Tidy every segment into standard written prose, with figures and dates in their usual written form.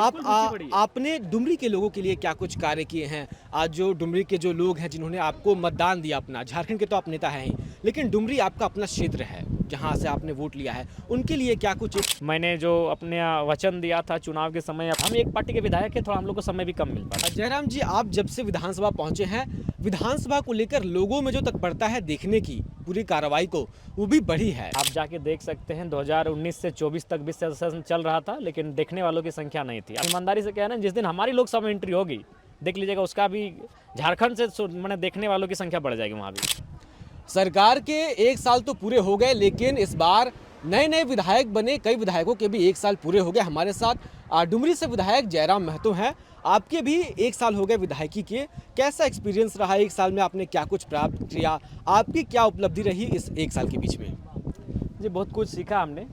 आपने डुमरी के लोगों के लिए क्या कुछ कार्य किए हैं? आज जो डुमरी के जो लोग हैं जिन्होंने आपको मतदान दिया अपना, झारखंड के तो आप नेता हैं ही, लेकिन डुमरी आपका अपना क्षेत्र है, जहाँ से आपने वोट लिया है, उनके लिए क्या कुछ मैंने जो अपने वचन दिया था चुनाव के समय, हम एक पार्टी के विधायक हैं, थोड़ा हम लोग को समय भी कम मिल पाता। जयराम जी, आप जब से विधानसभा पहुंचे हैं, विधानसभा को लेकर लोगों में जो तत्परता है देखने की पूरी कार्रवाई को, वो भी बढ़ी है। आप जाके देख सकते हैं 2019 से 24 तक 20 सेशन चल रहा था, लेकिन देखने वालों की संख्या नहीं थी। ईमानदारी से कह रहे हैं, जिस दिन हमारी लोकसभा में एंट्री होगी, देख लीजिएगा, उसका भी झारखंड से मैंने देखने वालों की संख्या बढ़ जाएगी वहाँ भी। सरकार के 1 साल तो पूरे हो गए, लेकिन इस बार नए विधायक बने, कई विधायकों के भी 1 साल पूरे हो गए। हमारे साथ डुमरी से विधायक जयराम महतो हैं। आपके भी 1 साल हो गए विधायकी के, कैसा एक्सपीरियंस रहा 1 साल में? आपने क्या कुछ प्राप्त किया? आपकी क्या उपलब्धि रही इस 1 साल के बीच में? जी, बहुत कुछ सीखा हमने।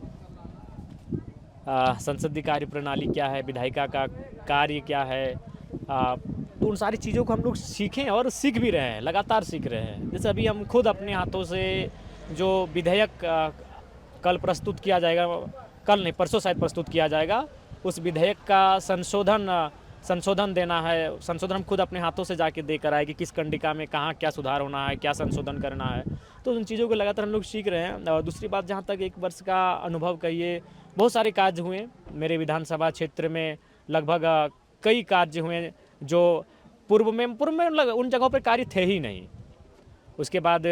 संसदीय कार्य प्रणाली क्या है, विधायिका का कार्य क्या है, तो उन सारी चीज़ों को हम लोग सीखें और सीख भी रहे हैं, लगातार सीख रहे हैं। जैसे अभी हम खुद अपने हाथों से जो विधेयक कल प्रस्तुत किया जाएगा, कल नहीं परसों शायद प्रस्तुत किया जाएगा, उस विधेयक का संशोधन देना है। संशोधन हम खुद अपने हाथों से जाके देकर आए कि किस कंडिका में कहाँ क्या सुधार होना है, क्या संशोधन करना है। तो उन चीज़ों को लगातार हम लोग सीख रहे हैं। और दूसरी बात, जहाँ तक 1 वर्ष का अनुभव कहिए, बहुत सारे कार्य हुए मेरे विधानसभा क्षेत्र में। लगभग कई कार्य हुए जो पूर्व में उन जगहों पर कार्य थे ही नहीं। उसके बाद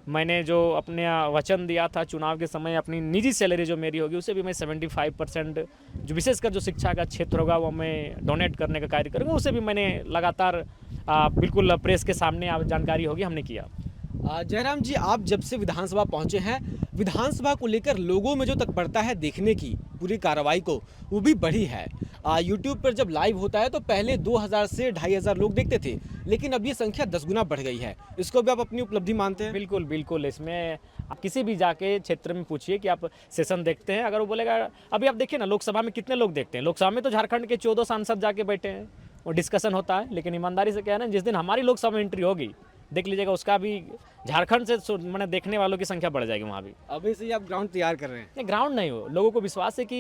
मैंने जो अपने वचन दिया था चुनाव के समय, अपनी निजी सैलरी जो मेरी होगी उसे भी मैं 75% जो विशेषकर जो शिक्षा का क्षेत्र होगा वो मैं डोनेट करने का कार्य करूँगा। उसे भी मैंने लगातार बिल्कुल प्रेस के सामने जानकारी होगी हमने किया। जयराम जी, आप जब से विधानसभा पहुंचे हैं, विधानसभा को लेकर लोगों में जो तत्परता है देखने की पूरी कार्रवाई को, वो भी बढ़ी है। यूट्यूब पर जब लाइव होता है तो पहले 2000 से 2500 लोग देखते थे, लेकिन अब ये संख्या 10 गुना बढ़ गई है। इसको भी आप अपनी उपलब्धि मानते हैं? बिल्कुल बिल्कुल। इसमें आप किसी भी जाके क्षेत्र में पूछिए कि आप सेशन देखते हैं, अगर वो बोलेगा। अभी आप देखिए ना, लोकसभा में कितने लोग देखते हैं। लोकसभा में तो झारखंड के 14 सांसद जाके बैठे हैं और डिस्कशन होता है, लेकिन ईमानदारी से कह रहे हैं, जिस दिन हमारी लोकसभा में एंट्री होगी, देख लीजिएगा, उसका भी झारखंड से मैंने देखने वालों की संख्या बढ़ जाएगी वहाँ भी। अभी से ही आप ग्राउंड तैयार कर रहे हैं? नहीं, ग्राउंड नहीं हो, लोगों को विश्वास है कि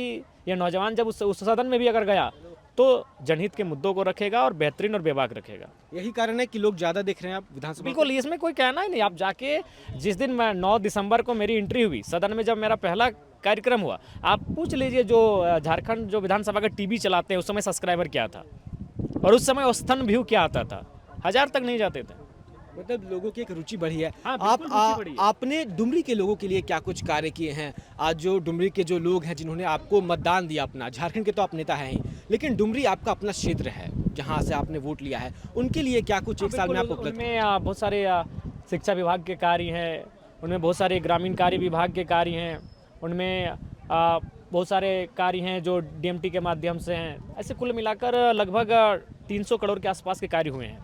ये नौजवान जब उस सदन में भी अगर गया तो जनहित के मुद्दों को रखेगा और बेहतरीन और बेबाक रखेगा। यही कारण है कि लोग ज़्यादा देख रहे हैं आप विधानसभा? बिल्कुल, इसमें कोई कहना ही नहीं। आप जाके जिस दिन मैं 9 दिसंबर को मेरी एंट्री हुई सदन में, जब मेरा पहला कार्यक्रम हुआ, आप पूछ लीजिए जो झारखंड जो विधानसभा का टीवी चलाते हैं उस समय सब्सक्राइबर क्या था, और उस समय औसतन व्यू क्या आता था, 1000 तक नहीं जाते थे। मतलब लोगों की एक रुचि बढ़ी है। हाँ, आपने डुमरी के लोगों के लिए क्या कुछ कार्य किए हैं? आज जो डुमरी के जो लोग हैं जिन्होंने आपको मतदान दिया अपना, झारखंड के तो आप नेता हैं ही, लेकिन डुमरी आपका अपना क्षेत्र है, जहां से आपने वोट लिया है, उनके लिए क्या कुछ 1 साल में आपको उपलब्ध? उनमें बहुत सारे शिक्षा विभाग के कार्य हैं, उनमें बहुत सारे ग्रामीण कार्य विभाग के कार्य हैं, उनमें बहुत सारे कार्य हैं जो डीएमटी के माध्यम से हैं। ऐसे कुल मिलाकर लगभग 300 करोड़ के आसपास के कार्य हुए हैं।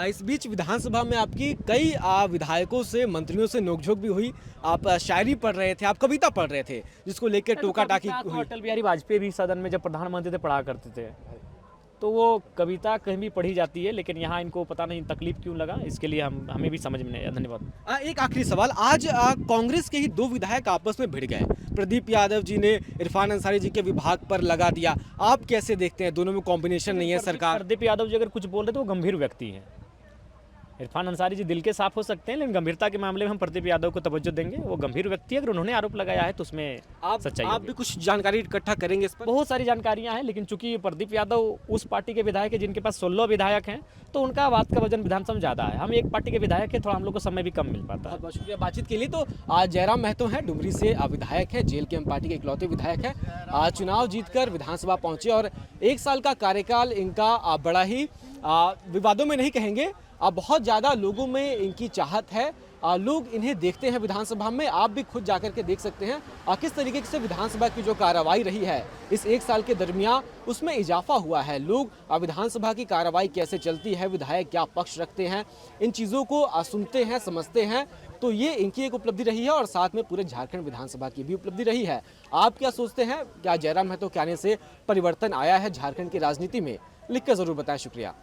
इस बीच विधानसभा में आपकी कई विधायकों से, मंत्रियों से नोकझोंक भी हुई। आप शायरी पढ़ रहे थे, आप कविता पढ़ रहे थे, जिसको लेकर टोका टाकी हुई। अटल बिहारी वाजपेयी भी सदन में जब प्रधानमंत्री थे पढ़ा करते थे, तो वो कविता कहीं भी पढ़ी जाती है, लेकिन यहाँ इनको पता नहीं तकलीफ क्यों लगा, इसके लिए हमें भी समझ में नहीं आया। धन्यवाद। एक आखिरी सवाल, आज कांग्रेस के ही 2 विधायक आपस में भिड़ गए। प्रदीप यादव जी ने इरफान अंसारी जी के विभाग पर लगा दिया। आप कैसे देखते हैं? दोनों में कॉम्बिनेशन नहीं है सरकार। प्रदीप यादव जी अगर कुछ बोल रहे तो वो गंभीर व्यक्ति हैं। इरफान अंसारी जी दिल के साफ हो सकते हैं, लेकिन गंभीरता के मामले में हम प्रदीप यादव को तवज्जो देंगे। वो गंभीर व्यक्ति है, अगर उन्होंने आरोप लगाया है तो उसमें सच्चाई आप भी कुछ जानकारी इकट्ठा करेंगे इस पर? बहुत सारी जानकारियां हैं, लेकिन चूंकि प्रदीप यादव उस पार्टी के विधायक है जिनके पास 16 विधायक हैं, तो उनका बात का वजन विधानसभा में ज़्यादा है। हम एक पार्टी के विधायक हैं, थोड़ा हम लोग को समय भी कम मिल पाता है। बहुत बहुत शुक्रिया बातचीत के लिए। तो आज जयराम महतो हैं, डुमरी से विधायक है, जेल के पार्टी के इकलौते विधायक है। आज चुनाव जीतकर विधानसभा पहुंचे और 1 साल का कार्यकाल इनका बड़ा ही विवादों में नहीं कहेंगे, बहुत ज़्यादा लोगों में इनकी चाहत है। लोग इन्हें देखते हैं विधानसभा में। आप भी खुद जाकर के देख सकते हैं किस तरीके से विधानसभा की जो कार्रवाई रही है इस 1 साल के दरमियान, उसमें इजाफा हुआ है। लोग विधानसभा की कार्रवाई कैसे चलती है, विधायक क्या पक्ष रखते हैं, इन चीज़ों को सुनते हैं, समझते हैं। तो ये इनकी एक उपलब्धि रही है और साथ में पूरे झारखंड विधानसभा की भी उपलब्धि रही है। आप क्या सोचते हैं? क्या जयराम महतो के आने से परिवर्तन आया है झारखंड की राजनीति में? लिख कर ज़रूर बताएं। शुक्रिया।